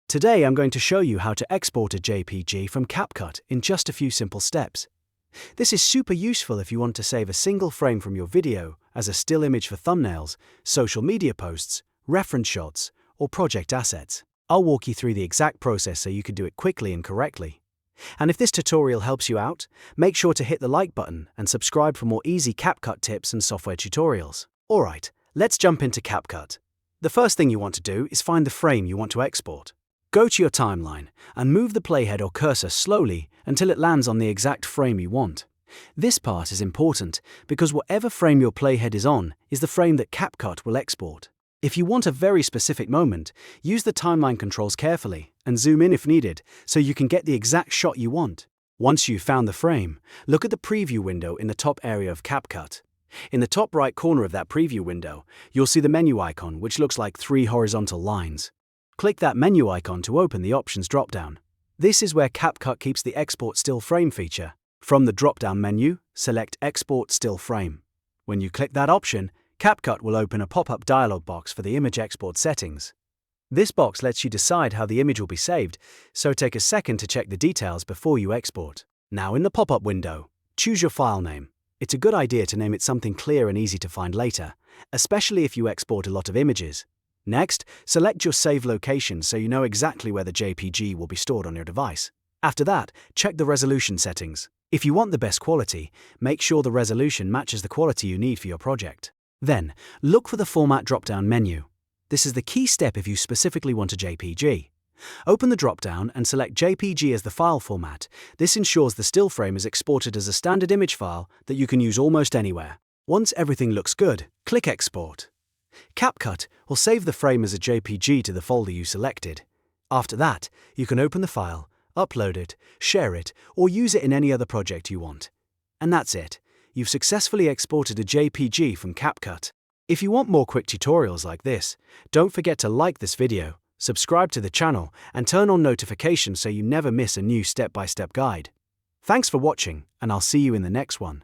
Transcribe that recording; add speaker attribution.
Speaker 1: Today I'm going to show you how to export a JPG from CapCut in just a few simple steps. This is super useful if you want to save a single frame from your video as a still image for thumbnails, social media posts, reference shots, or project assets. I'll walk you through the exact process so you can do it quickly and correctly. And if this tutorial helps you out, make sure to hit the like button and subscribe for more easy CapCut tips and software tutorials. Alright, let's jump into CapCut. The first thing you want to do is find the frame you want to export. Go to your timeline and move the playhead or cursor slowly until it lands on the exact frame you want. This part is important because whatever frame your playhead is on is the frame that CapCut will export. If you want a very specific moment, use the timeline controls carefully and zoom in if needed so you can get the exact shot you want. Once you've found the frame, look at the preview window in the top area of CapCut. In the top right corner of that preview window, you'll see the menu icon, which looks like 3 horizontal lines. Click that menu icon to open the Options dropdown. This is where CapCut keeps the Export Still Frame feature. From the dropdown menu, select Export Still Frame. When you click that option, CapCut will open a pop-up dialog box for the image export settings. This box lets you decide how the image will be saved, so take a second to check the details before you export. Now in the pop-up window, choose your file name. It's a good idea to name it something clear and easy to find later, especially if you export a lot of images. Next, select your save location so you know exactly where the JPG will be stored on your device. After that, check the resolution settings. If you want the best quality, make sure the resolution matches the quality you need for your project. Then, look for the Format drop-down menu. This is the key step if you specifically want a JPG. Open the drop-down and select JPG as the file format. This ensures the still frame is exported as a standard image file that you can use almost anywhere. Once everything looks good, click Export. CapCut will save the frame as a JPG to the folder you selected. After that, you can open the file, upload it, share it, or use it in any other project you want. And that's it. You've successfully exported a JPG from CapCut. If you want more quick tutorials like this, don't forget to like this video, subscribe to the channel, and turn on notifications so you never miss a new step-by-step guide. Thanks for watching, and I'll see you in the next one.